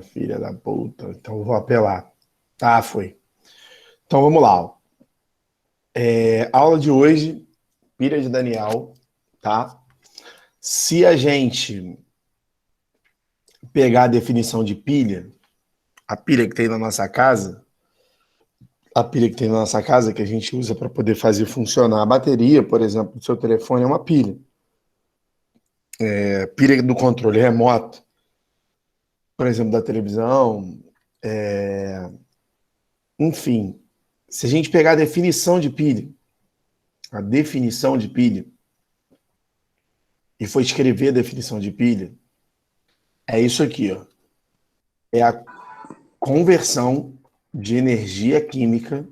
Filha da puta. Então eu vou apelar. Tá, foi. Então vamos lá. Aula de hoje, pilha de Daniel, tá? Se a gente pegar a definição de pilha, a pilha que tem na nossa casa, a pilha que tem na nossa casa que a gente usa para poder fazer funcionar a bateria, por exemplo, do seu telefone é uma pilha. Pilha do controle remoto, por exemplo, da televisão, enfim. Se a gente pegar a definição de pilha, e for escrever a definição de pilha, é isso aqui, ó. É a conversão de energia química,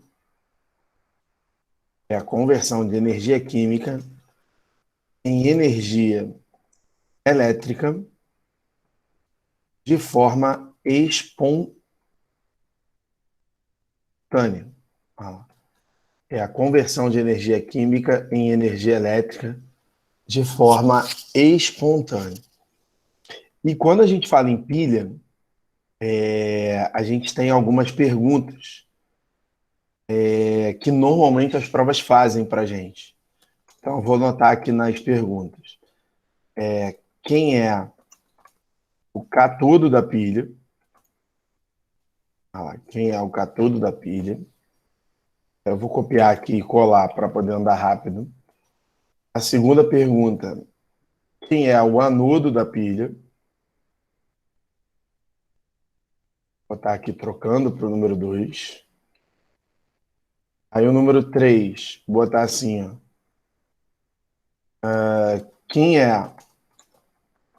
é a conversão de energia química em energia elétrica de forma espontânea. É a conversão de energia química em energia elétrica de forma espontânea. E quando a gente fala em pilha, a gente tem algumas perguntas que normalmente as provas fazem para a gente. Então, eu vou anotar aqui nas perguntas. Quem é o catodo da pilha? Quem é o catodo da pilha? Eu vou copiar aqui e colar para poder andar rápido. A segunda pergunta, quem é o anodo da pilha? Vou estar aqui trocando para o número 2. Aí o número 3, botar assim, ó. Quem é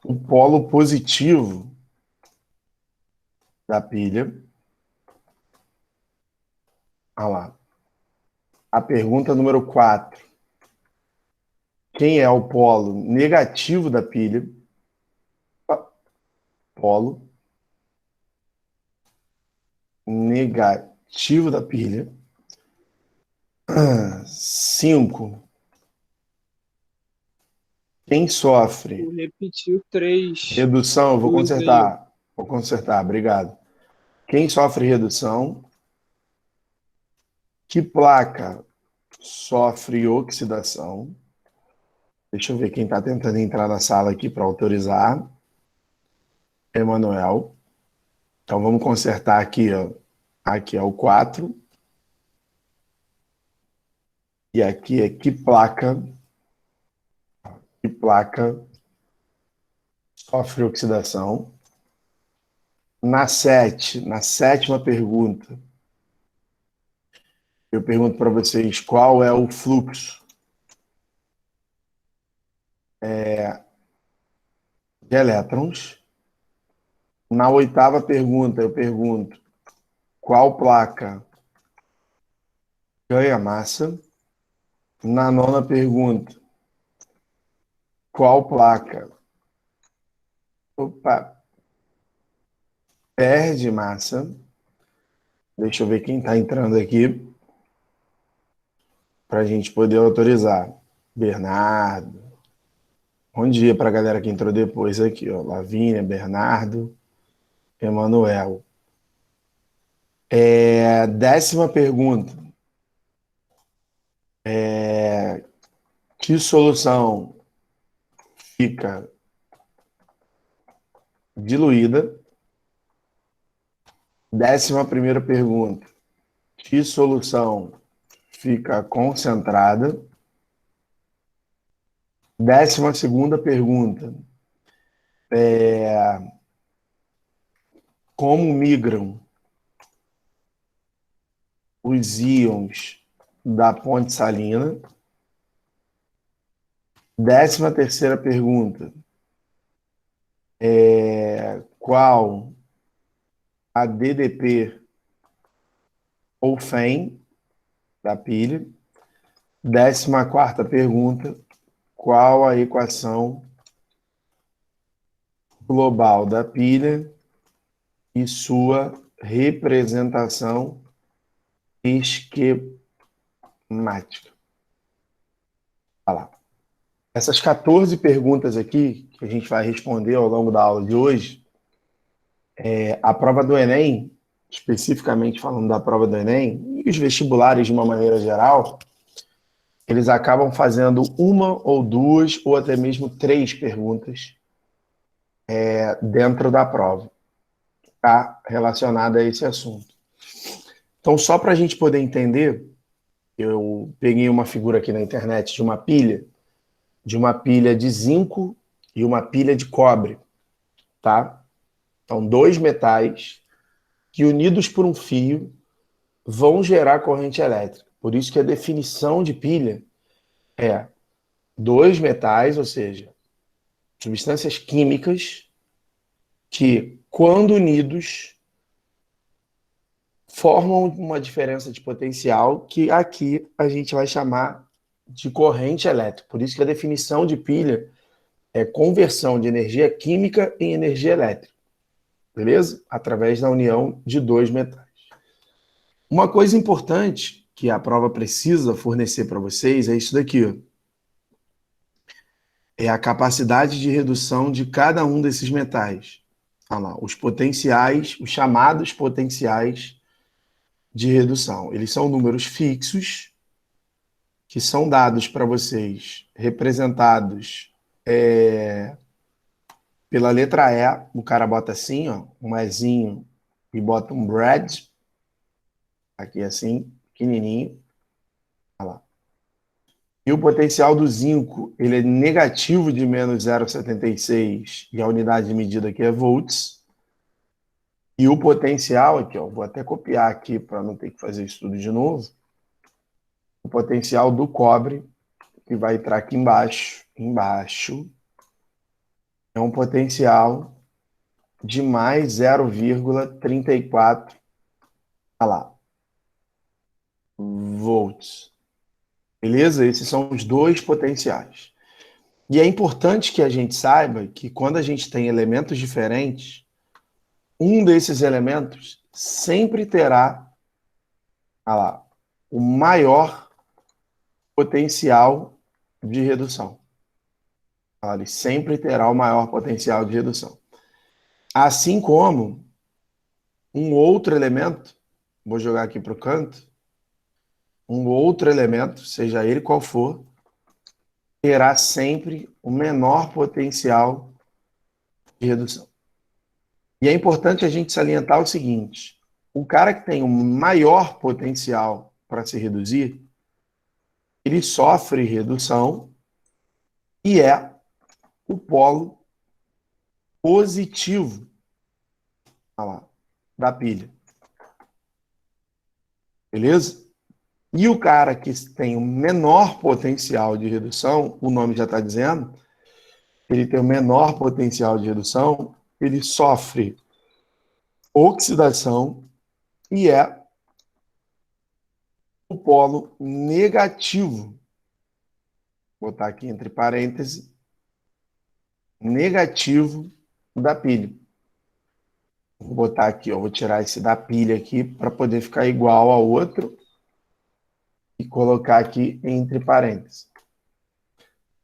o polo positivo da pilha? Olha lá. A pergunta número 4. Quem é o polo negativo da pilha? Polo negativo da pilha. 5. Quem sofre Repetiu três. redução? Eu vou Dois aí. consertar. Vou consertar, obrigado. Quem sofre redução? Que placa sofre oxidação? Deixa eu ver quem está tentando entrar na sala aqui para autorizar. Emanuel. Então vamos consertar aqui, ó. Aqui é o 4. E aqui é que placa sofre oxidação. Na sétima pergunta, eu pergunto para vocês qual é o fluxo de elétrons. Na oitava pergunta, eu pergunto qual placa ganha massa. Na nona pergunta, qual placa perde massa. Deixa eu ver quem está entrando aqui para a gente poder autorizar. Bernardo. Bom dia para a galera que entrou depois aqui, ó. Lavínia, Bernardo, Emanuel. Décima pergunta. Que solução fica diluída? Décima primeira pergunta. Que solução fica concentrada? Décima segunda pergunta. Como migram os íons da ponte salina? Décima terceira pergunta. Qual a DDP ou FEM da pilha? Décima quarta pergunta. Qual a equação global da pilha e sua representação esquemática? Olha lá. Essas 14 perguntas aqui que a gente vai responder ao longo da aula de hoje, A prova do Enem, especificamente falando da prova do Enem, e os vestibulares de uma maneira geral, eles acabam fazendo uma ou duas, ou até mesmo três perguntas dentro da prova, tá? Relacionada a esse assunto. Então, só para a gente poder entender, eu peguei uma figura aqui na internet de uma pilha de zinco e uma pilha de cobre, tá? Então, dois metais que unidos por um fio vão gerar corrente elétrica. Por isso que a definição de pilha é dois metais, ou seja, substâncias químicas que, quando unidos, formam uma diferença de potencial que aqui a gente vai chamar de corrente elétrica. Por isso que a definição de pilha é conversão de energia química em energia elétrica, beleza? Através da união de dois metais. Uma coisa importante que a prova precisa fornecer para vocês é isso daqui, ó. É a capacidade de redução de cada um desses metais. Olha lá, os potenciais, os chamados potenciais de redução. Eles são números fixos que são dados para vocês, representados pela letra E. O cara bota assim, ó, um Ezinho e bota um Brad, aqui assim, pequenininho. Olha lá. E o potencial do zinco, ele é negativo de menos 0,76 e a unidade de medida aqui é volts. E o potencial aqui, ó, vou até copiar aqui para não ter que fazer isso tudo de novo. O potencial do cobre, que vai entrar aqui embaixo, é um potencial de mais 0,34, olha lá, volts. Beleza? Esses são os dois potenciais. E é importante que a gente saiba que quando a gente tem elementos diferentes, um desses elementos sempre terá, olha lá, o maior potencial de redução. Olha lá, ele sempre terá o maior potencial de redução. Assim como um outro elemento, vou jogar aqui para o canto, um outro elemento, seja ele qual for, terá sempre o menor potencial de redução. E é importante a gente salientar o seguinte: o cara que tem o maior potencial para se reduzir, ele sofre redução e é o polo positivo, olha lá, da pilha. Beleza? E o cara que tem o menor potencial de redução, o nome já está dizendo, ele tem o menor potencial de redução, ele sofre oxidação e é o polo negativo. Vou botar aqui entre parênteses, negativo da pilha. Vou botar aqui, ó, vou tirar esse da pilha aqui para poder ficar igual ao outro e colocar aqui entre parênteses.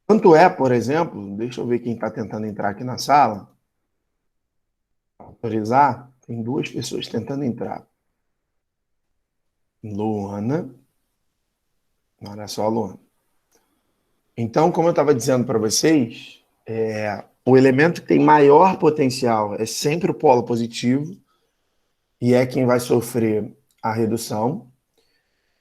Tanto é, por exemplo, deixa eu ver quem está tentando entrar aqui na sala. Autorizar, tem duas pessoas tentando entrar. Luana. Olha só, Luana. Então, como eu estava dizendo para vocês, o elemento que tem maior potencial é sempre o polo positivo e é quem vai sofrer a redução.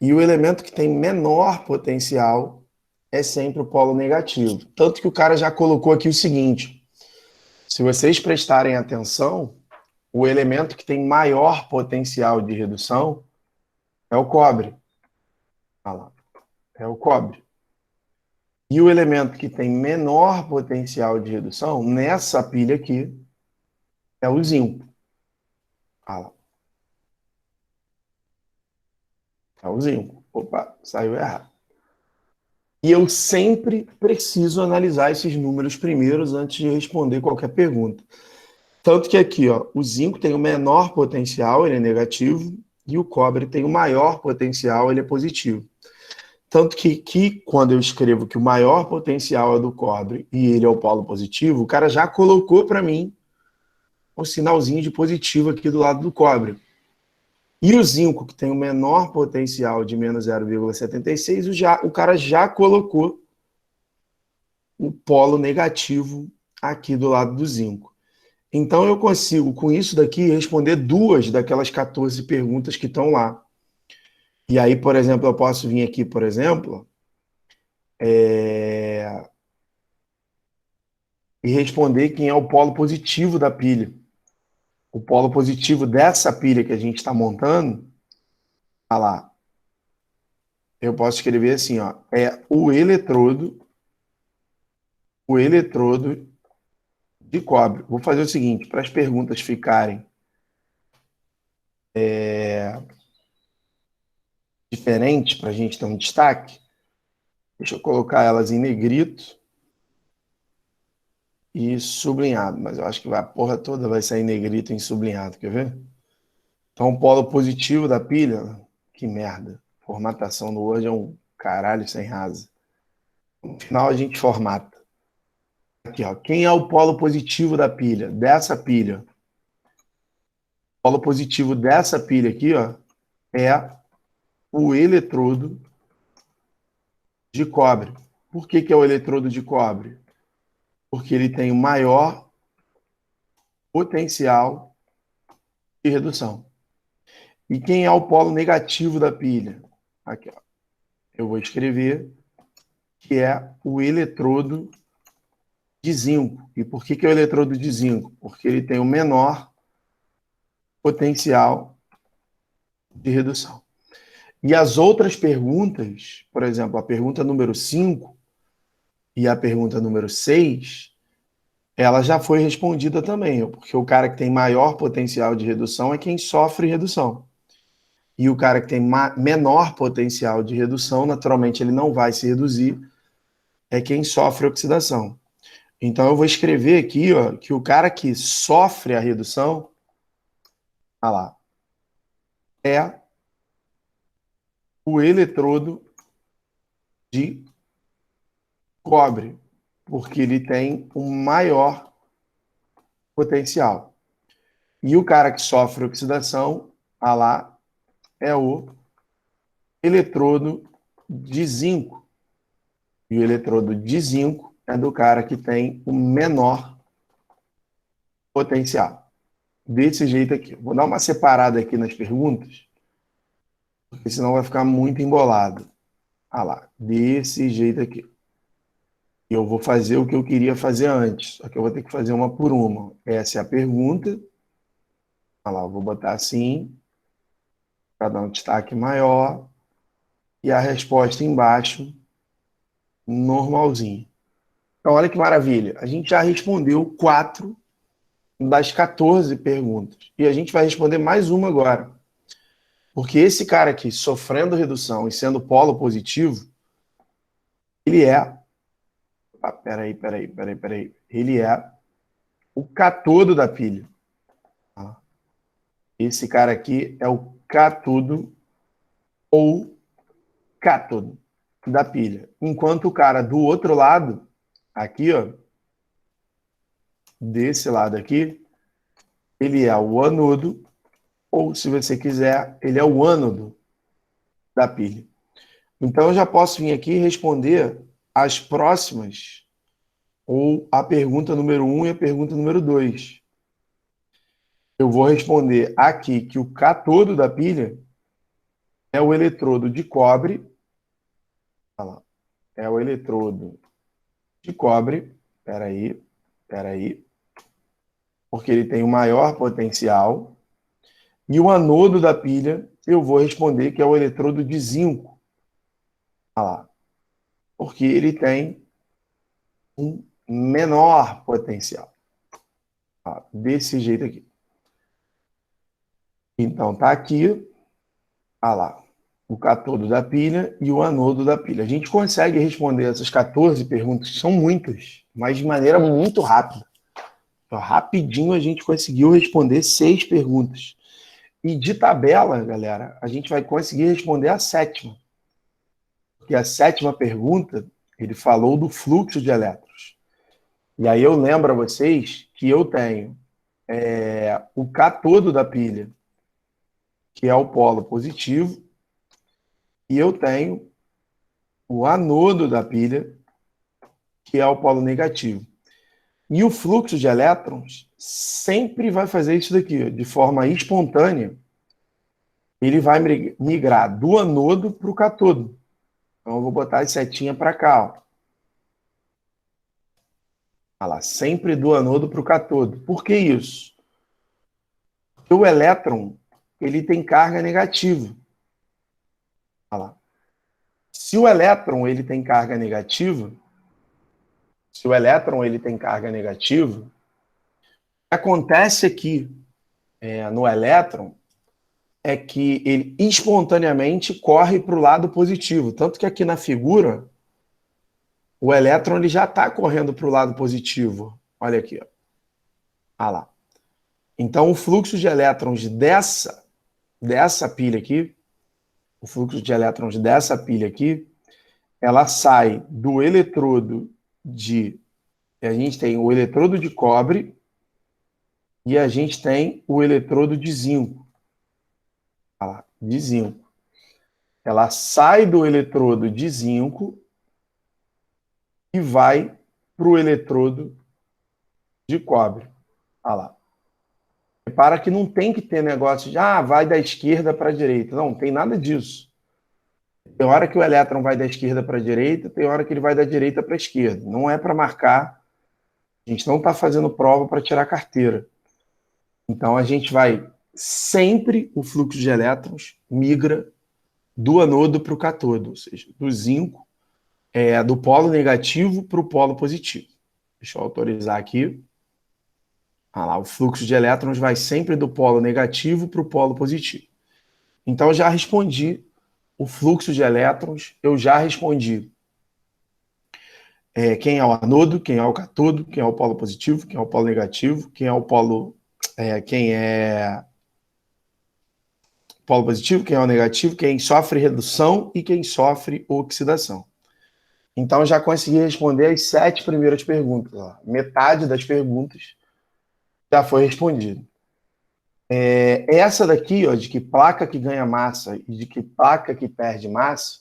E o elemento que tem menor potencial é sempre o polo negativo. Tanto que o cara já colocou aqui o seguinte: se vocês prestarem atenção, o elemento que tem maior potencial de redução é o cobre. Olha lá, é o cobre. E o elemento que tem menor potencial de redução, nessa pilha aqui, é o zinco. Olha lá. É o zinco. Opa, saiu errado. E eu sempre preciso analisar esses números primeiros antes de responder qualquer pergunta. Tanto que aqui, ó, o zinco tem o menor potencial, ele é negativo, e o cobre tem o maior potencial, ele é positivo. Tanto que quando eu escrevo que o maior potencial é do cobre e ele é o polo positivo, o cara já colocou para mim o sinalzinho de positivo aqui do lado do cobre. E o zinco, que tem o menor potencial de menos 0,76, o cara já colocou o polo negativo aqui do lado do zinco. Então, eu consigo, com isso daqui, responder 2 daquelas 14 perguntas que estão lá. E aí, por exemplo, eu posso vir aqui, por exemplo, e responder quem é o polo positivo da pilha. O polo positivo dessa pilha que a gente está montando, olha lá, eu posso escrever assim, ó, é o eletrodo de cobre. Vou fazer o seguinte, para as perguntas ficarem diferentes, para a gente ter um destaque, deixa eu colocar elas em negrito e sublinhado, mas eu acho que a porra toda vai sair em negrito e em sublinhado, quer ver? Então, o polo positivo da pilha, que merda, formatação no Word é um caralho sem rasa. No final a gente formata. Aqui, ó, quem é o polo positivo da pilha? Dessa pilha. O polo positivo dessa pilha aqui, ó, é o eletrodo de cobre. Por que que é o eletrodo de cobre? Porque ele tem o maior potencial de redução. E quem é o polo negativo da pilha? Aqui, ó. Eu vou escrever que é o eletrodo de zinco. E por que que é o eletrodo de zinco? Porque ele tem o menor potencial de redução. E as outras perguntas, por exemplo, a pergunta número 5 e a pergunta número 6, ela já foi respondida também, porque o cara que tem maior potencial de redução é quem sofre redução. E o cara que tem menor potencial de redução, naturalmente ele não vai se reduzir, é quem sofre oxidação. Então eu vou escrever aqui, ó, que o cara que sofre a redução, olha lá, é o eletrodo de cobre, porque ele tem um maior potencial. E o cara que sofre oxidação, olha lá, é o eletrodo de zinco. E o eletrodo de zinco é do cara que tem o menor potencial. Desse jeito aqui. Vou dar uma separada aqui nas perguntas, porque senão vai ficar muito embolado. Olha lá, desse jeito aqui. E eu vou fazer o que eu queria fazer antes, só que eu vou ter que fazer uma por uma. Essa é a pergunta. Olha lá, eu vou botar assim, para dar um destaque maior. E a resposta embaixo, normalzinho. Então, olha que maravilha. A gente já respondeu 4 das 14 perguntas. E a gente vai responder mais uma agora. Porque esse cara aqui, sofrendo redução e sendo polo positivo, ele é... peraí. Ele é o catodo da pilha. Esse cara aqui é o catodo ou cátodo da pilha. Enquanto o cara do outro lado, aqui, ó, desse lado aqui, ele é o anodo, ou se você quiser, ele é o ânodo da pilha. Então eu já posso vir aqui e responder as próximas, ou a pergunta número 1 e a pergunta número 2. Eu vou responder aqui que o cátodo da pilha é o eletrodo de cobre. Olha lá, é o eletrodo de cobre. Peraí. Porque ele tem o maior potencial. E o anodo da pilha, eu vou responder que é o eletrodo de zinco. Olha lá. Porque ele tem um menor potencial. Ó, desse jeito aqui. Então, tá aqui, olha lá, o catodo da pilha e o anodo da pilha. A gente consegue responder essas 14 perguntas, que são muitas, mas de maneira muito rápida. Então, rapidinho a gente conseguiu responder 6 perguntas. E de tabela, galera, a gente vai conseguir responder a 7ª. Porque a 7ª pergunta, ele falou do fluxo de elétrons. E aí eu lembro a vocês que eu tenho o cátodo da pilha, que é o polo positivo, e eu tenho o anodo da pilha, que é o polo negativo. E o fluxo de elétrons sempre vai fazer isso daqui, ó, de forma espontânea. Ele vai migrar do anodo para o cátodo. Então, eu vou botar a setinha para cá. Ó. Olha lá, sempre do anodo para o cátodo. Por que isso? Porque o elétron ele tem carga negativa. Olha lá. Se o elétron ele tem carga negativa, o que acontece aqui no elétron é que ele espontaneamente corre para o lado positivo. Tanto que aqui na figura, o elétron ele já está correndo para o lado positivo. Olha aqui. Ó. Ah lá. Então, o fluxo de elétrons dessa pilha aqui, ela sai do eletrodo de... A gente tem o eletrodo de cobre e a gente tem o eletrodo de zinco. Olha lá, de zinco. Ela sai do eletrodo de zinco e vai para o eletrodo de cobre. Olha lá. Repara que não tem que ter negócio de vai da esquerda para a direita. Não tem nada disso. Tem hora que o elétron vai da esquerda para a direita, tem hora que ele vai da direita para a esquerda. Não é para marcar. A gente não está fazendo prova para tirar carteira. Então a gente vai sempre, o fluxo de elétrons migra do anodo para o cátodo, ou seja, do zinco, do polo negativo para o polo positivo. Deixa eu autorizar aqui. Lá, o fluxo de elétrons vai sempre do polo negativo para o polo positivo. Então, eu já respondi o fluxo de elétrons, eu já respondi quem é o anodo, quem é o cátodo, quem é o polo positivo, quem é o polo negativo, quem é o polo positivo, quem é o negativo, quem sofre redução e quem sofre oxidação. Então, eu já consegui responder as 7 primeiras perguntas. Ó. Metade das perguntas já foi respondida. Essa daqui, ó, de que placa que ganha massa e de que placa que perde massa,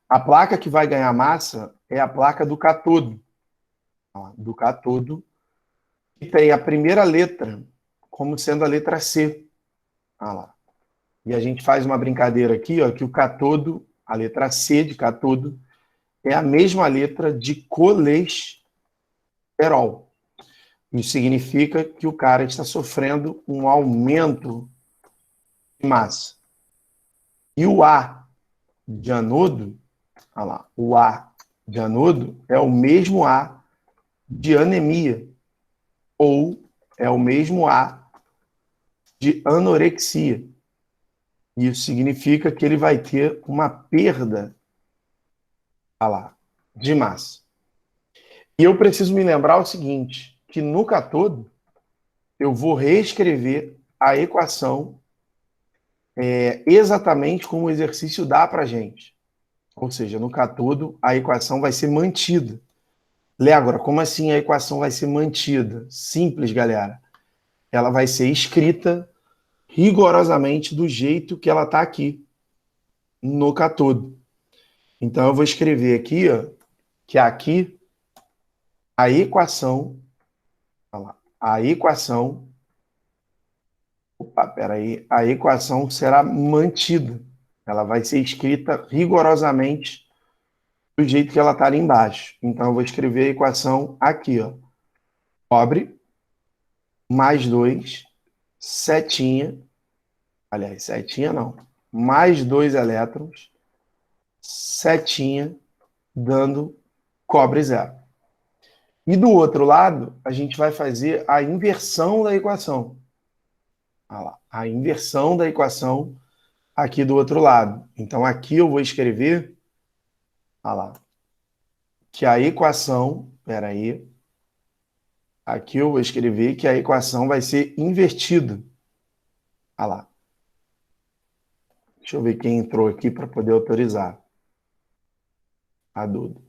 a placa que vai ganhar massa é a placa do cátodo. Ó, do cátodo, que tem a primeira letra como sendo a letra C. Olha lá. E a gente faz uma brincadeira aqui, ó, que o cátodo, a letra C de cátodo, é a mesma letra de colesterol. Isso significa que o cara está sofrendo um aumento de massa. E o A de anodo, olha lá, o A de anodo é o mesmo A de anemia, ou é o mesmo A de anorexia. Isso significa que ele vai ter uma perda, olha lá, de massa. E eu preciso me lembrar o seguinte, que no cátodo eu vou reescrever a equação exatamente como o exercício dá para a gente. Ou seja, no cátodo a equação vai ser mantida. Lê agora, como assim a equação vai ser mantida? Simples, galera. Ela vai ser escrita rigorosamente do jeito que ela está aqui, no cátodo. Então, eu vou escrever aqui, ó, que aqui a equação, olha lá, a equação será mantida. Ela vai ser escrita rigorosamente do jeito que ela está ali embaixo. Então, eu vou escrever a equação aqui, ó. Cobre mais 2, setinha, aliás, setinha não, mais 2 elétrons, setinha, dando cobre zero. E do outro lado, a gente vai fazer a inversão da equação. Olha lá, a inversão da equação aqui do outro lado. Então, aqui eu vou escrever, olha lá, que a equação, peraí, aqui eu vou escrever que a equação vai ser invertida. Olha lá. Deixa eu ver quem entrou aqui para poder autorizar. A Duda.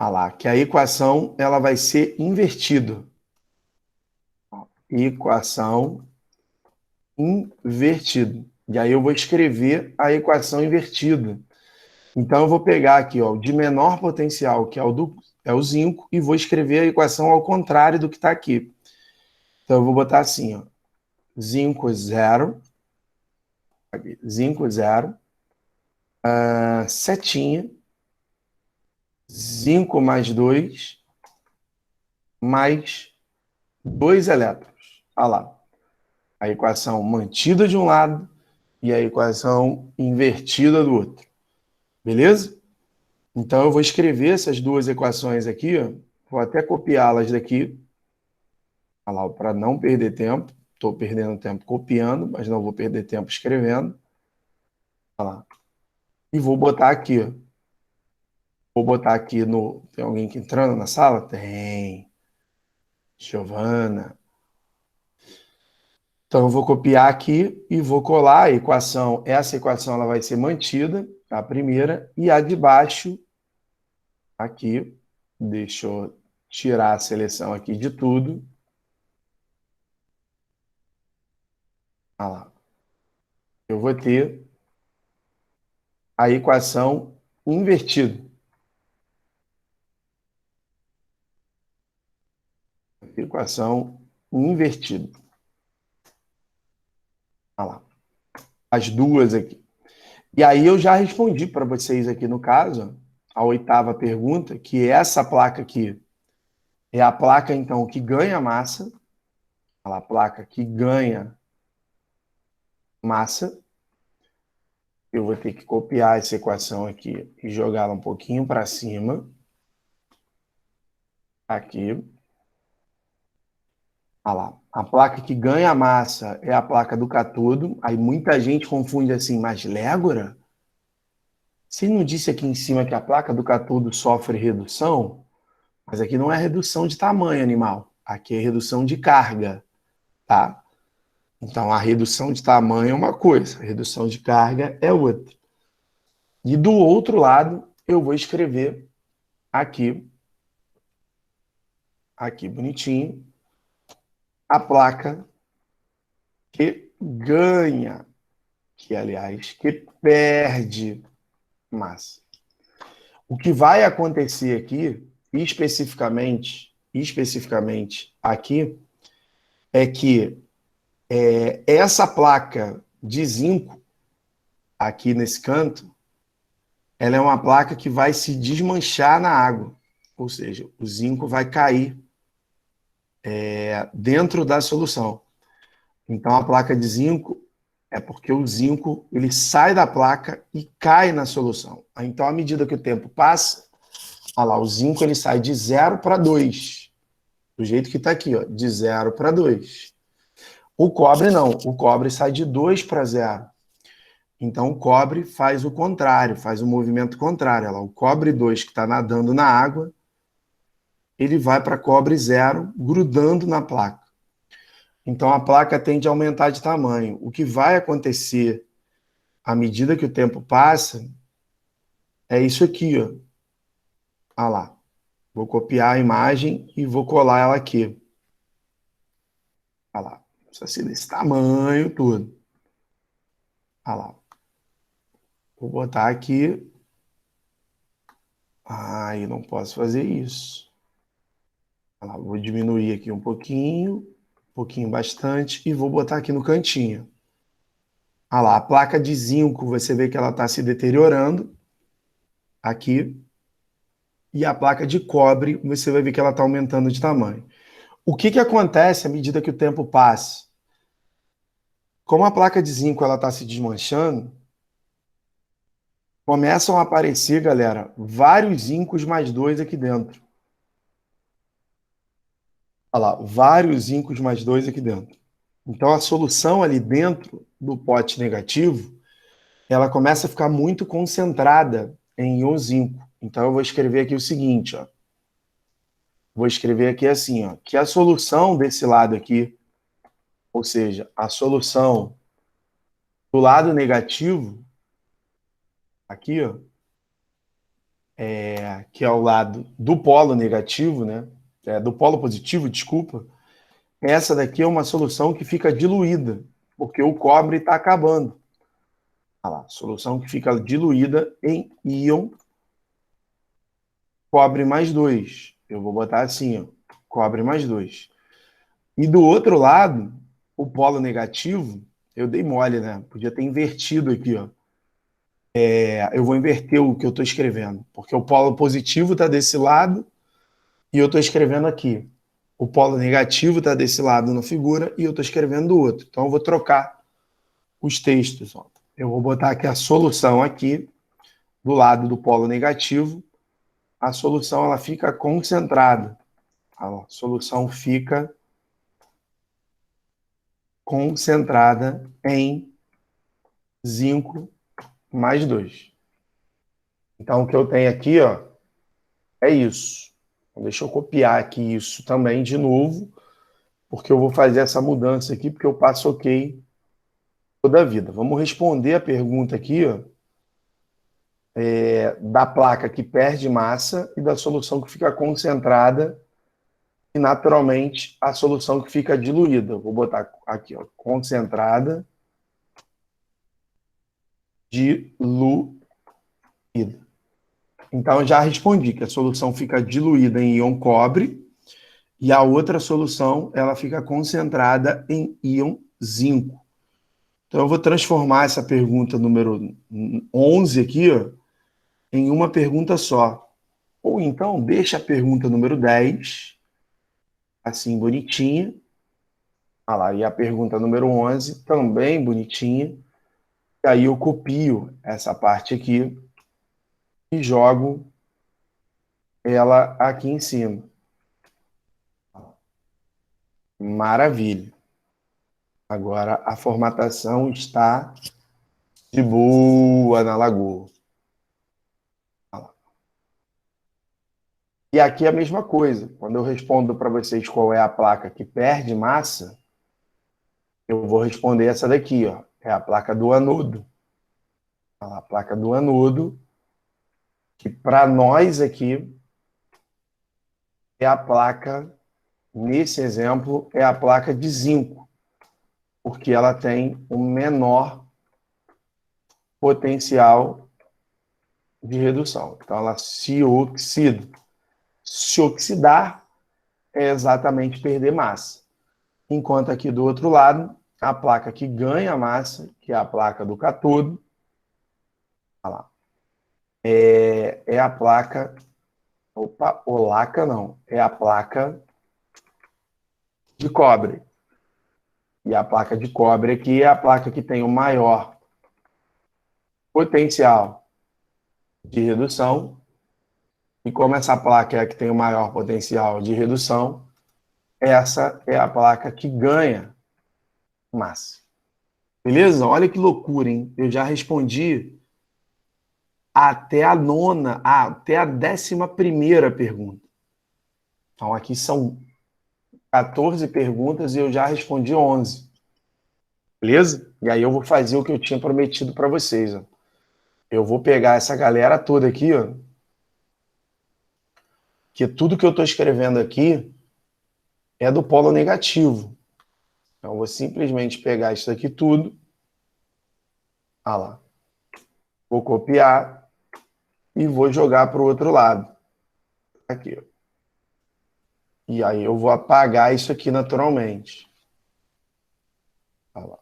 Olha lá, que a equação ela vai ser invertida. equação invertida. E aí eu vou escrever a equação invertida. Então eu vou pegar aqui, ó, o de menor potencial, que é o zinco, e vou escrever a equação ao contrário do que está aqui. Então eu vou botar assim, ó, zinco zero, aqui, zinco zero, setinha, zinco mais 2, mais 2 elétrons. Olha lá, a equação mantida de um lado e a equação invertida do outro. Beleza? Então eu vou escrever essas duas equações aqui, ó, vou até copiá-las daqui, para não perder tempo. Estou perdendo tempo copiando, mas não vou perder tempo escrevendo. Olha lá. E vou botar aqui, ó. Vou botar aqui no... Tem alguém aqui entrando na sala? Tem. Giovana. Então eu vou copiar aqui e vou colar a equação. Essa equação ela vai ser mantida, a primeira, e a de baixo, aqui, deixa eu tirar a seleção aqui de tudo. Olha lá. Eu vou ter a equação invertida. Equação invertida. Olha lá. As duas aqui. E aí eu já respondi para vocês aqui no caso, a 8ª pergunta, que essa placa aqui é a placa, então, que ganha massa. Olha lá, a placa que ganha massa. Eu vou ter que copiar essa equação aqui e jogá-la um pouquinho para cima. Aqui. Olha lá. A placa que ganha massa é a placa do cátodo. Aí muita gente confunde assim, mas Légora? Você não disse aqui em cima que a placa do cátodo sofre redução? Mas aqui não é redução de tamanho animal. Aqui é redução de carga, tá? Então, a redução de tamanho é uma coisa, a redução de carga é outra. E do outro lado, eu vou escrever aqui bonitinho, a placa que ganha, que aliás, que perde massa. O que vai acontecer aqui, especificamente aqui, é que essa placa de zinco, aqui nesse canto, ela é uma placa que vai se desmanchar na água. Ou seja, o zinco vai cair dentro da solução. Então, a placa de zinco é porque o zinco ele sai da placa e cai na solução. Então, à medida que o tempo passa, olha lá, o zinco ele sai de 0 para 2. Do jeito que está aqui, ó, de 0 para 2. O cobre não, o cobre sai de 2 para 0. Então, o cobre faz o contrário, faz o movimento contrário. Olha lá, o cobre 2 que está nadando na água, ele vai para cobre 0, grudando na placa. Então, a placa tende a aumentar de tamanho. O que vai acontecer à medida que o tempo passa é isso aqui, ó. Olha lá. Vou copiar a imagem e vou colar ela aqui. Olha lá. Precisa ser desse tamanho todo. Olha lá. Vou botar aqui. Eu não posso fazer isso. Olha lá. Vou diminuir aqui um pouquinho bastante, e vou botar aqui no cantinho. Olha lá, a placa de zinco, você vê que ela está se deteriorando aqui. E a placa de cobre, você vai ver que ela está aumentando de tamanho. O que acontece à medida que o tempo passa? Como a placa de zinco está se desmanchando, começam a aparecer, galera, vários zincos mais 2 aqui dentro. Olha lá, vários zincos mais 2 aqui dentro. Então, a solução ali dentro do pote negativo, ela começa a ficar muito concentrada em íon zinco. Então, eu vou escrever aqui o seguinte, ó. Vou escrever aqui assim, ó, que a solução desse lado aqui, ou seja, a solução do lado negativo, aqui, ó, que é o lado do polo negativo, né? Do polo positivo, desculpa, essa daqui é uma solução que fica diluída, porque o cobre está acabando. Olha lá, solução que fica diluída em íon cobre mais 2. Eu vou botar assim, ó, cobre mais 2. E do outro lado, o polo negativo, eu dei mole, né? Podia ter invertido aqui, ó. Eu vou inverter o que eu estou escrevendo, porque o polo positivo está desse lado e eu estou escrevendo aqui. O polo negativo está desse lado na figura e eu estou escrevendo do outro. Então eu vou trocar os textos. Ó. Eu vou botar aqui a solução aqui, do lado do polo negativo. A solução ela fica concentrada. A solução fica concentrada em zinco mais 2. Então o que eu tenho aqui, ó, é isso. Deixa eu copiar aqui isso também de novo, porque eu vou fazer essa mudança aqui, porque eu passo OK toda a vida. Vamos responder a pergunta aqui, ó, da placa que perde massa e da solução que fica concentrada e, naturalmente, a solução que fica diluída. Vou botar aqui, ó, concentrada, diluída. Então, já respondi que a solução fica diluída em íon cobre e a outra solução ela fica concentrada em íon zinco. Então, eu vou transformar essa pergunta número 11 aqui, ó, em uma pergunta só. Ou então, deixa a pergunta número 10, assim, bonitinha. Ah lá, e a pergunta número 11, também bonitinha. E aí eu copio essa parte aqui e jogo ela aqui em cima. Maravilha. Agora a formatação está de boa na lagoa. E aqui é a mesma coisa. Quando eu respondo para vocês qual é a placa que perde massa, eu vou responder essa daqui, ó. É a placa do anodo. A placa do anodo, que para nós aqui é a placa, nesse exemplo, é a placa de zinco, porque ela tem o menor potencial de redução. Então, ela se oxida. Se oxidar é exatamente perder massa. Enquanto aqui do outro lado, a placa que ganha massa, que é a placa do cátodo, olha lá, é a placa... Opa, olaca não. É a placa de cobre. E a placa de cobre aqui é a placa que tem o maior potencial de redução. E como essa placa é a que tem o maior potencial de redução, essa é a placa que ganha massa. Beleza? Olha que loucura, hein? Eu já respondi até a nona, até a 11ª pergunta. Então aqui são 14 perguntas e eu já respondi 11. Beleza? E aí eu vou fazer o que eu tinha prometido para vocês. Ó. Eu vou pegar essa galera toda aqui, ó, que tudo que eu estou escrevendo aqui é do polo negativo. Então, eu vou simplesmente pegar isso aqui tudo. Ah lá. Vou copiar e vou jogar para o outro lado. Aqui. Ó. E aí eu vou apagar isso aqui naturalmente. Ah lá.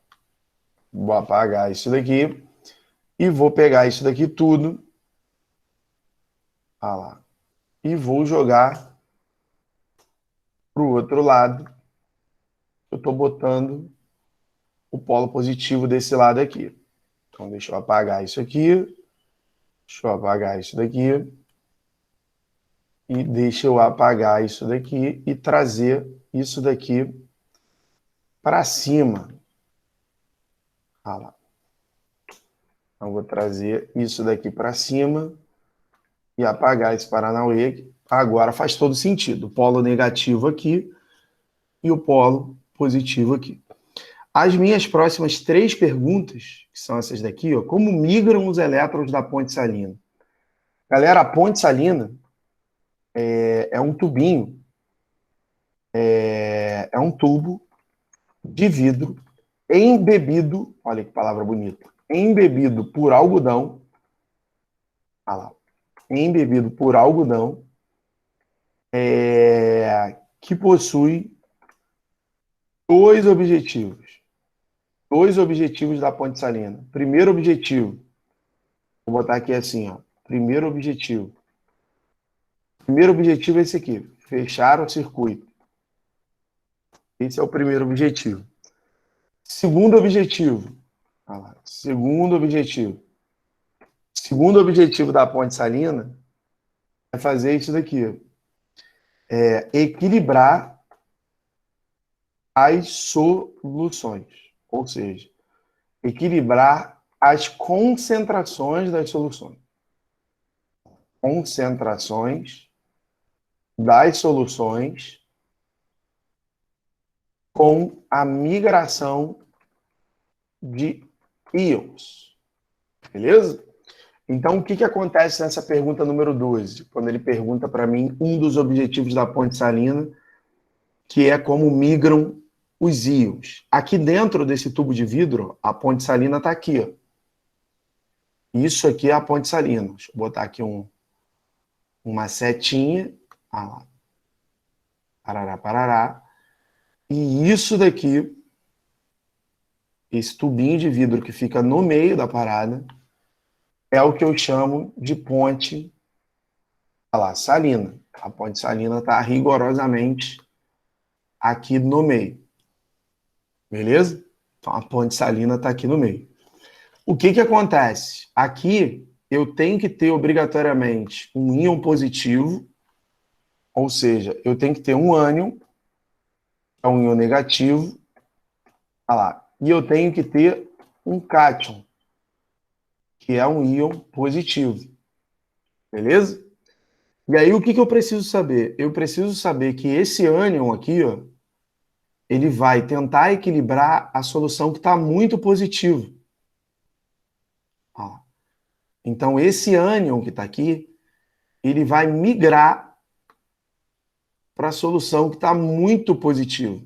Vou apagar isso daqui e vou pegar isso daqui tudo. Ah lá. E vou jogar para o outro lado. Eu estou botando o polo positivo desse lado aqui. Então, deixa eu apagar isso aqui. Deixa eu apagar isso daqui. E deixa eu apagar isso daqui e trazer isso daqui para cima. Ah lá. Então, vou trazer isso daqui para cima e apagar esse Paranauê. Agora faz todo sentido. O polo negativo aqui e o polo positivo aqui. As minhas próximas 3 perguntas, que são essas daqui, ó, como migram os elétrons da ponte salina? Galera, a ponte salina é um tubinho é um tubo de vidro embebido, olha que palavra bonita, embebido por algodão, olha lá, embebido por algodão, que possui dois objetivos. Dois objetivos da ponte salina. Primeiro objetivo, vou botar aqui assim, ó. Primeiro objetivo. Primeiro objetivo é esse aqui, fechar o circuito. Esse é o primeiro objetivo. Segundo objetivo. Olha lá, segundo objetivo. Segundo objetivo da ponte salina é fazer isso daqui. É equilibrar as soluções. Ou seja, equilibrar as concentrações das soluções. Concentrações das soluções com a migração de íons. Beleza? Então, o que acontece nessa pergunta número 12? Quando ele pergunta para mim um dos objetivos da ponte salina, que é como migram os íons. Aqui dentro desse tubo de vidro, a ponte salina está aqui. Ó. Isso aqui é a ponte salina. Deixa eu botar aqui uma setinha. Ah lá. Parará, parará. E isso daqui, esse tubinho de vidro que fica no meio da parada, é o que eu chamo de ponte salina. A ponte salina está rigorosamente aqui no meio. Beleza? Então, a ponte salina está aqui no meio. O que acontece? Aqui, eu tenho que ter obrigatoriamente um íon positivo, ou seja, eu tenho que ter um ânion, que é um íon negativo, olha lá, e eu tenho que ter um cátion, que é um íon positivo. Beleza? E aí, o que eu preciso saber? Eu preciso saber que esse ânion aqui, ó, ele vai tentar equilibrar a solução que está muito positiva. Ó. Então, esse ânion que está aqui, ele vai migrar para a solução que está muito positiva.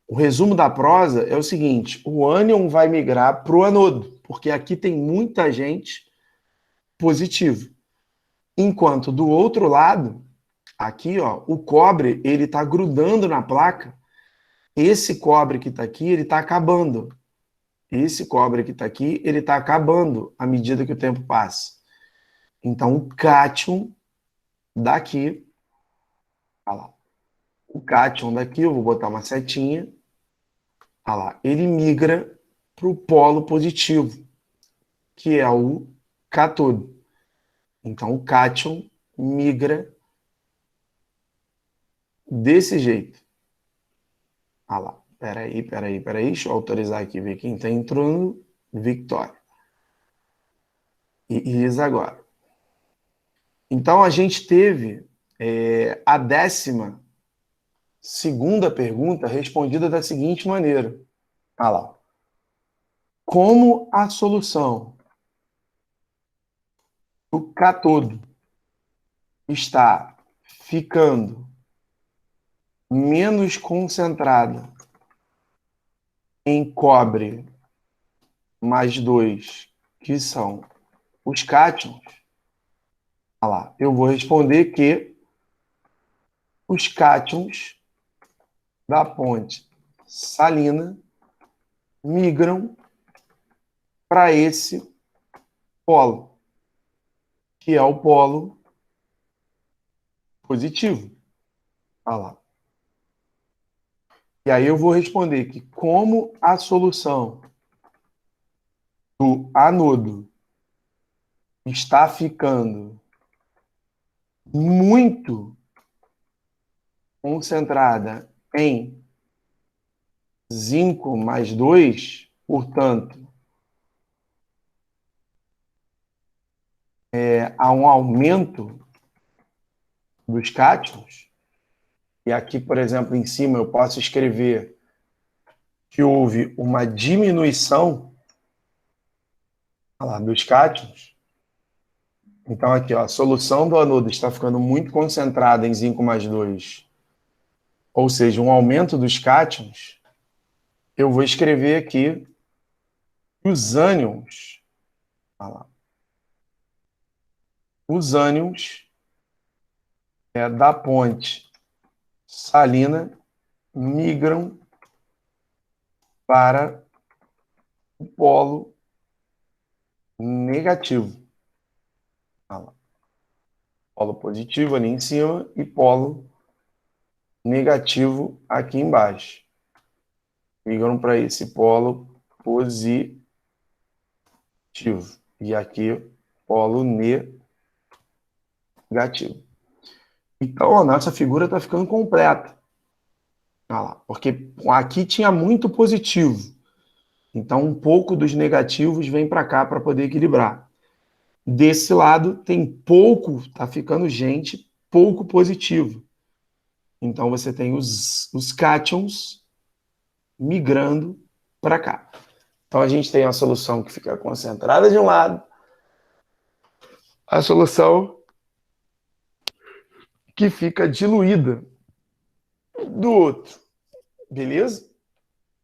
O resumo da prosa é o seguinte, o ânion vai migrar para o anodo, porque aqui tem muita gente positivo. Enquanto do outro lado, aqui, ó, o cobre, ele está grudando na placa. Esse cobre que está aqui, ele está acabando. Esse cobre que está aqui, ele está acabando à medida que o tempo passa. Então, o cátion daqui, olha lá, o cátion daqui, eu vou botar uma setinha, olha lá, ele migra para o polo positivo, que é o cátodo. Então, o cátion migra desse jeito. Olha lá, peraí, deixa eu autorizar aqui, ver quem está entrando, Victória. E Isa agora. Então, a gente teve a 12ª pergunta respondida da seguinte maneira. Olha lá. Como a solução do cátodo está ficando menos concentrada em cobre mais 2, que são os cátions, olha lá, eu vou responder que os cátions da ponte salina migram para esse polo, que é o polo positivo. Olha lá. E aí eu vou responder que como a solução do anodo está ficando muito concentrada em zinco mais 2, portanto, há um aumento dos cátions, e aqui, por exemplo, em cima eu posso escrever que houve uma diminuição dos cátions. Então, aqui, ó, a solução do anodo está ficando muito concentrada em zinco mais 2, ou seja, um aumento dos cátions, eu vou escrever aqui os ânions, os ânions da ponte salina migram para o polo negativo. Polo positivo ali em cima e polo negativo aqui embaixo. Migram para esse polo positivo. E aqui, polo negativo. Então, a nossa figura está ficando completa. Olha lá, porque aqui tinha muito positivo. Então, um pouco dos negativos vem para cá para poder equilibrar. Desse lado, tem pouco, está ficando gente, pouco positivo. Então, você tem os cátions migrando para cá. Então, a gente tem a solução que fica concentrada de um lado, a solução que fica diluída do outro. Beleza?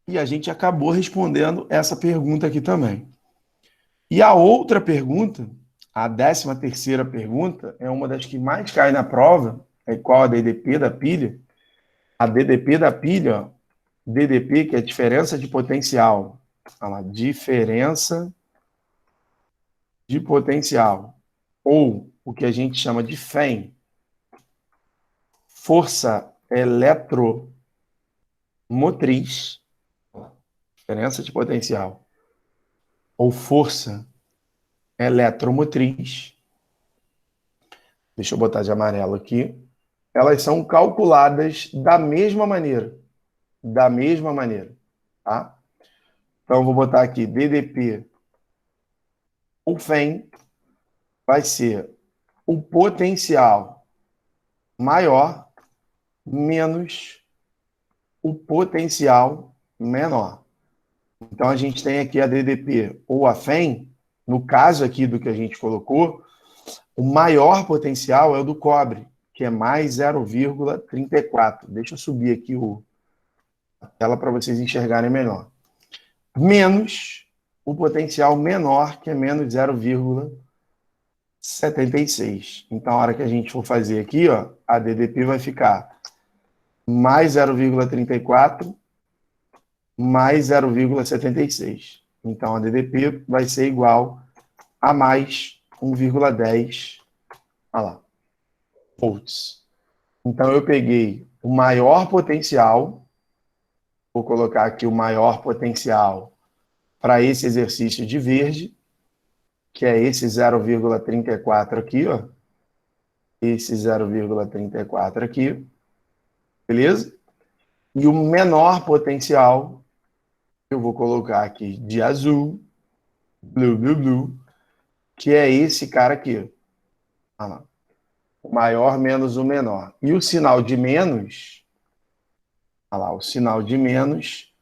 E a gente acabou respondendo essa pergunta aqui também. E a outra pergunta, a 13ª pergunta, é uma das que mais cai na prova, é qual a DDP da pilha. A DDP da pilha, ó, DDP, que é diferença de potencial. Olha lá, diferença de potencial. Ou o que a gente chama de FEM, força eletromotriz, diferença de potencial, ou força eletromotriz, deixa eu botar de amarelo aqui, elas são calculadas da mesma maneira, tá? Então, eu vou botar aqui, DDP, o FEM vai ser o potencial maior menos o potencial menor. Então, a gente tem aqui a DDP ou a FEM, no caso aqui do que a gente colocou, o maior potencial é o do cobre, que é mais 0,34. Deixa eu subir aqui a tela para vocês enxergarem melhor. Menos o potencial menor, que é menos 0,76. Então, a hora que a gente for fazer aqui, ó, a DDP vai ficar mais 0,34 mais 0,76. Então, a DDP vai ser igual a mais 1,10, olha lá, volts. Então, eu peguei o maior potencial, vou colocar aqui o maior potencial para esse exercício de verde, que é esse 0,34 aqui, ó. Esse 0,34 aqui, beleza? E o menor potencial, eu vou colocar aqui de azul, blue, que é esse cara aqui. Olha lá. O maior menos o menor. E o sinal de menos, olha lá, o sinal de menos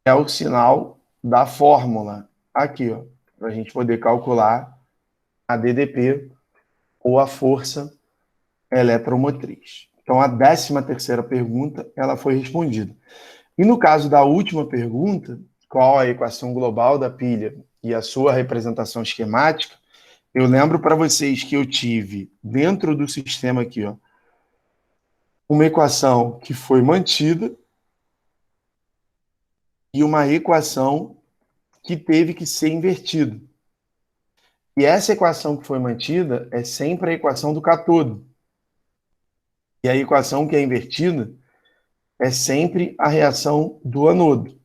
é o sinal da fórmula aqui, ó, para a gente poder calcular a DDP ou a força eletromotriz. Então, a 13ª pergunta, ela foi respondida. E no caso da última pergunta, qual a equação global da pilha e a sua representação esquemática, eu lembro para vocês que eu tive dentro do sistema aqui, ó, uma equação que foi mantida e uma equação que teve que ser invertida. E essa equação que foi mantida é sempre a equação do cátodo. E a equação que é invertida é sempre a reação do anodo,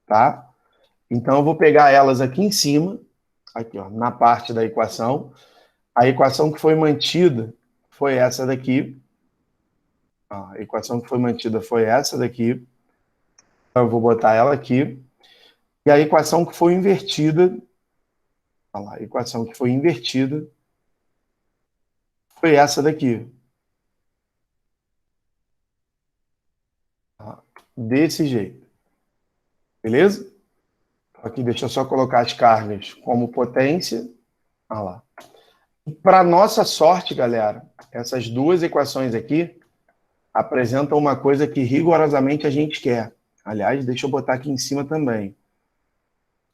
tá? Então, eu vou pegar elas aqui em cima, aqui, ó, na parte da equação. A equação que foi mantida foi essa daqui. A equação que foi mantida foi essa daqui. Então, eu vou botar ela aqui. E a equação que foi invertida, olha lá, a equação que foi invertida foi essa daqui. Desse jeito. Beleza? Aqui, deixa eu só colocar as cargas como potência. Olha lá. Para nossa sorte, galera, essas duas equações aqui, apresentam uma coisa que rigorosamente a gente quer. Aliás, deixa eu botar aqui em cima também.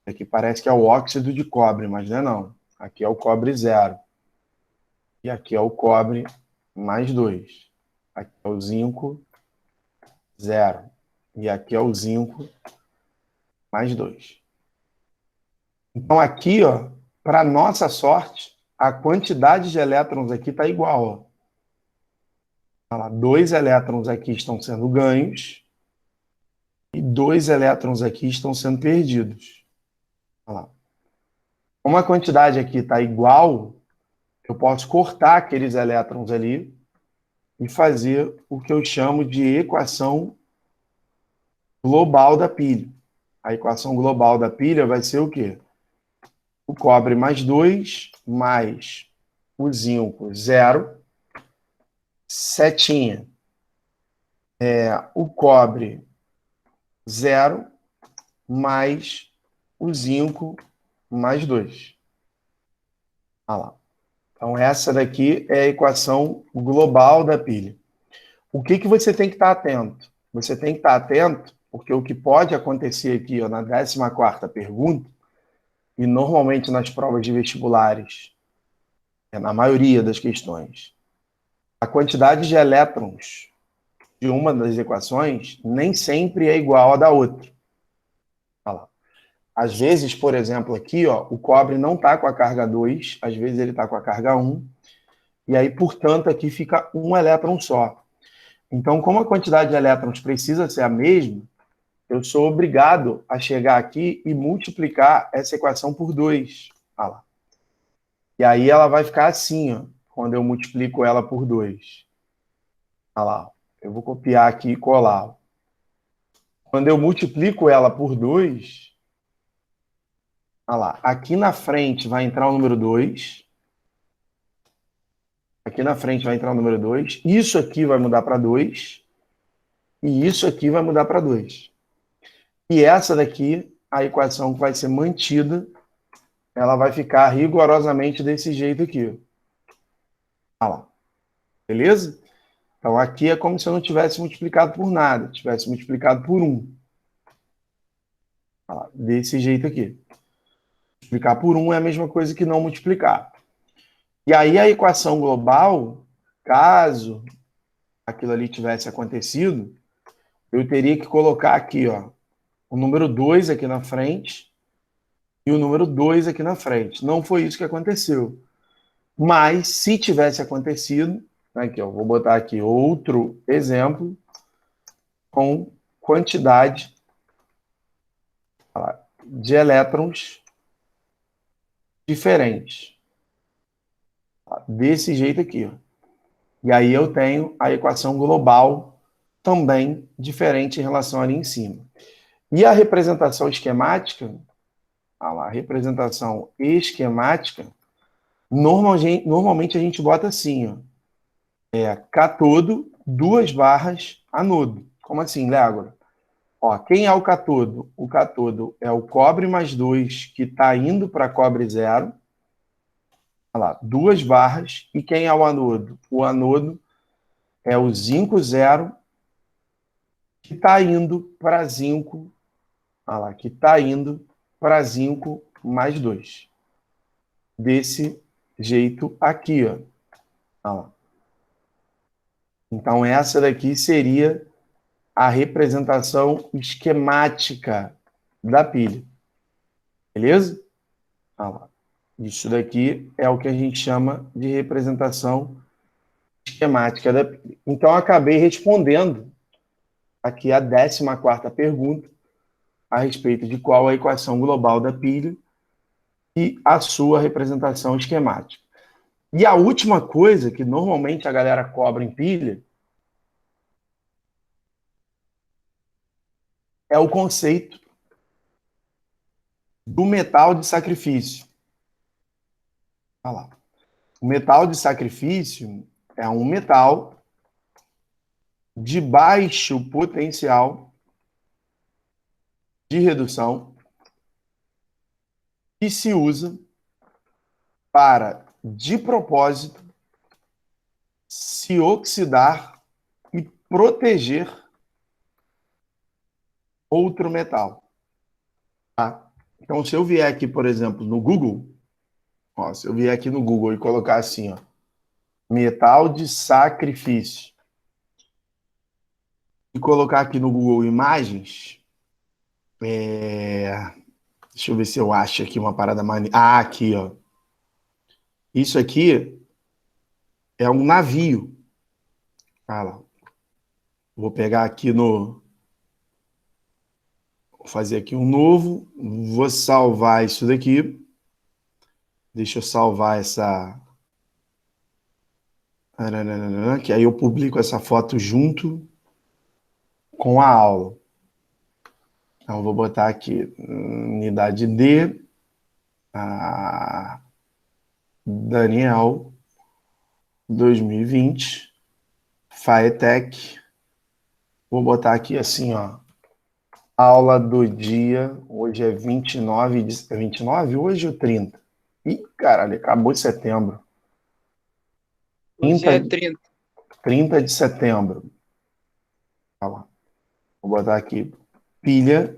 Aqui parece que é o óxido de cobre, mas não é não. Aqui é o cobre 0. E aqui é o cobre mais 2. Aqui é o zinco 0. E aqui é o zinco mais 2. Então aqui, ó, para nossa sorte, a quantidade de elétrons aqui está igual. Ó. Olha lá, 2 elétrons aqui estão sendo ganhos e 2 elétrons aqui estão sendo perdidos. Olha lá. Como a quantidade aqui está igual, eu posso cortar aqueles elétrons ali e fazer o que eu chamo de equação global da pilha. A equação global da pilha vai ser o quê? O cobre mais 2 mais o zinco 0, setinha. O cobre 0 mais o zinco mais 2. Olha lá. Então, essa daqui é a equação global da pilha. O que, que você tem que estar atento? Você tem que estar atento, porque o que pode acontecer aqui, ó, na 14ª pergunta, e normalmente nas provas de vestibulares, na maioria das questões, a quantidade de elétrons de uma das equações nem sempre é igual à da outra. Olha lá. Às vezes, por exemplo, aqui, ó, o cobre não está com a carga 2, às vezes ele está com a carga 1, e aí, portanto, aqui fica um elétron só. Então, como a quantidade de elétrons precisa ser a mesma, eu sou obrigado a chegar aqui e multiplicar essa equação por 2. Olha lá. E aí ela vai ficar assim, ó, quando eu multiplico ela por 2. Olha lá. Eu vou copiar aqui e colar. Quando eu multiplico ela por 2, olha lá, aqui na frente vai entrar o número 2. Aqui na frente vai entrar o número 2. Isso aqui vai mudar para 2. E isso aqui vai mudar para 2. E essa daqui, a equação que vai ser mantida, ela vai ficar rigorosamente desse jeito aqui. Olha lá. Beleza? Então aqui é como se eu não tivesse multiplicado por nada. Tivesse multiplicado por 1. Olha lá. Desse jeito aqui. Multiplicar por 1 é a mesma coisa que não multiplicar. E aí a equação global, caso aquilo ali tivesse acontecido, eu teria que colocar aqui, ó, o número 2 aqui na frente e o número 2 aqui na frente. Não foi isso que aconteceu. Mas, se tivesse acontecido, aqui, ó, vou botar aqui outro exemplo com quantidade de elétrons diferentes. Desse jeito aqui, ó. E aí eu tenho a equação global também diferente em relação ali em cima. E a representação esquemática, a representação esquemática, normalmente a gente bota assim, ó, catodo, 2 barras, anodo. Como assim, Légora? Ó, quem é o catodo? O catodo é o cobre mais 2 que está indo para cobre 0. Olha lá, 2 barras. E quem é o anodo? O anodo é o zinco 0 que está indo para zinco. Olha lá, que está indo para zinco mais 2. Desse jeito aqui, ó. Olha lá. Então, essa daqui seria a representação esquemática da pilha. Beleza? Olha lá. Isso daqui é o que a gente chama de representação esquemática da pilha. Então, acabei respondendo aqui a 14ª pergunta a respeito de qual a equação global da pilha e a sua representação esquemática. E a última coisa que normalmente a galera cobra em pilha é o conceito do metal de sacrifício. Olha lá. O metal de sacrifício é um metal de baixo potencial de redução que se usa para, de propósito, se oxidar e proteger outro metal. Tá? Então, se eu vier aqui, por exemplo, no Google, ó, se eu vier aqui no Google e colocar assim, ó, metal de sacrifício, e colocar aqui no Google Imagens, deixa eu ver se eu acho aqui uma parada maneira. Ah, aqui, ó. Isso aqui é um navio. Ah lá. Vou pegar aqui no... Vou fazer aqui um novo. Vou salvar isso daqui. Deixa eu salvar essa... Que aí eu publico essa foto junto com a aula. Então, eu vou botar aqui unidade D, Daniel, 2020, FAETEC. Vou botar aqui assim, ó. Aula do dia. Hoje é 29 de... É 29? Hoje ou 30? Ih, caralho, acabou de setembro. Hoje é 30. 30 de setembro. Olha lá. Vou botar aqui. Pilha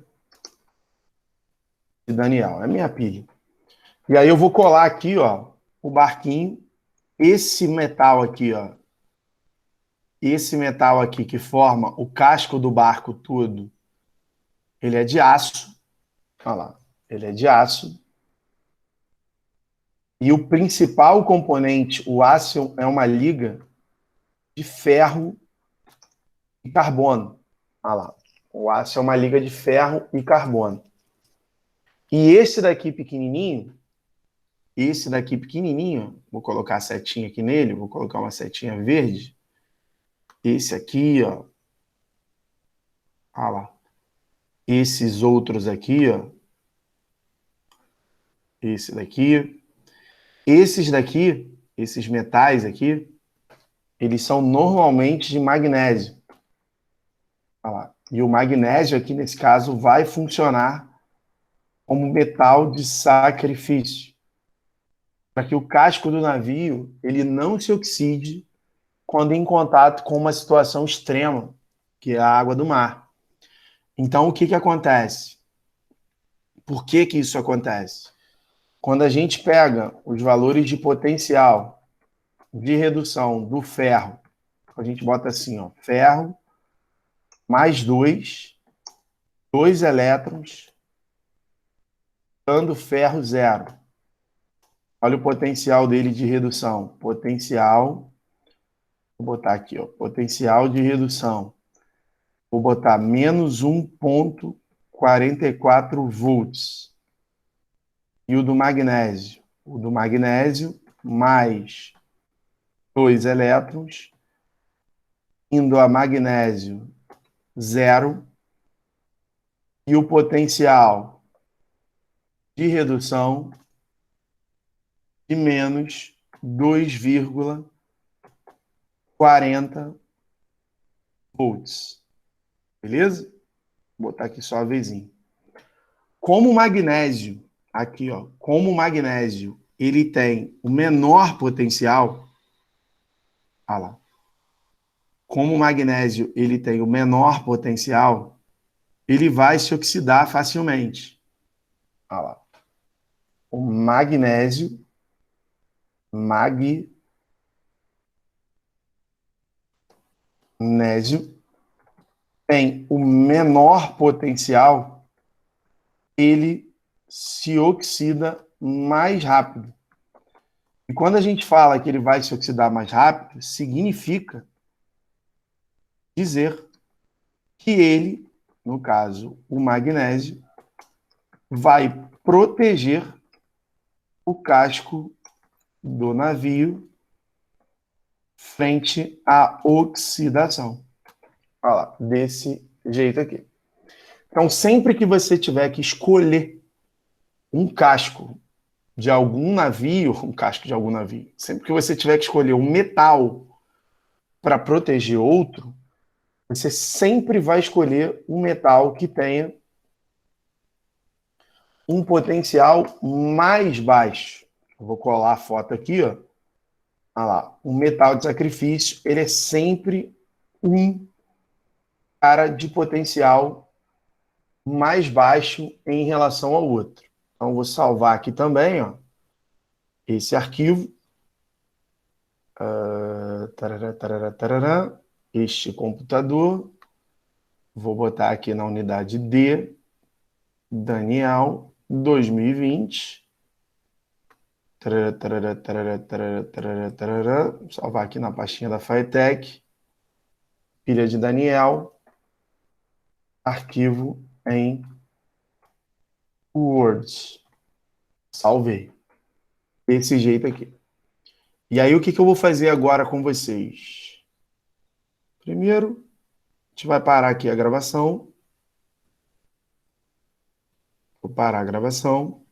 de Daniel. É minha pilha. E aí eu vou colar aqui, ó, o barquinho. Esse metal aqui, ó. Esse metal aqui que forma o casco do barco todo, ele é de aço. Olha lá. Ele é de aço. E o principal componente, o aço, é uma liga de ferro e carbono. Olha lá. O aço é uma liga de ferro e carbono. E esse daqui pequenininho, vou colocar a setinha aqui nele, vou colocar uma setinha verde. Esse aqui, ó. Olha lá. Esses outros aqui, ó. Esse daqui. Esses daqui, esses metais aqui, eles são normalmente de magnésio. Olha lá. E o magnésio aqui, nesse caso, vai funcionar como metal de sacrifício, para que o casco do navio ele não se oxide quando em contato com uma situação extrema, que é a água do mar. Então, o que acontece? Por que isso acontece? Quando a gente pega os valores de potencial de redução do ferro, a gente bota assim, ó, ferro mais 2 elétrons, dando ferro 0. Olha o potencial dele de redução. Potencial, vou botar aqui, ó, potencial de redução. Vou botar menos 1,44 volts. E o do magnésio? O do magnésio mais 2 elétrons, indo a magnésio 0. E o potencial de redução de menos 2,40 volts. Beleza? Vou botar aqui só a vezinha. Como o magnésio, aqui, ó, como o magnésio, ele tem o menor potencial, olha lá. Como o magnésio, ele tem o menor potencial, ele vai se oxidar facilmente. Olha lá. O magnésio, tem o menor potencial, ele se oxida mais rápido. E quando a gente fala que ele vai se oxidar mais rápido, significa dizer que ele, no caso, o magnésio, vai proteger o casco do navio frente à oxidação. Olha lá, desse jeito aqui. Então, sempre que você tiver que escolher um casco de algum navio, sempre que você tiver que escolher um metal para proteger outro, você sempre vai escolher um metal que tenha um potencial mais baixo. Eu vou colar a foto aqui, ó. Olha lá, o metal de sacrifício, ele é sempre um cara de potencial mais baixo em relação ao outro. Então, vou salvar aqui também, ó, esse arquivo. Tarará, tarará, tarará, este computador. Vou botar aqui na unidade D, Daniel, 2020. Tarará, tarará, tarará, tarará, tarará, tarará. Vou salvar aqui na pastinha da Firetech. Pilha de Daniel. Arquivo em Word. Salvei. Desse jeito aqui. E aí, o que eu vou fazer agora com vocês? Primeiro, a gente vai parar aqui a gravação. Vou parar a gravação.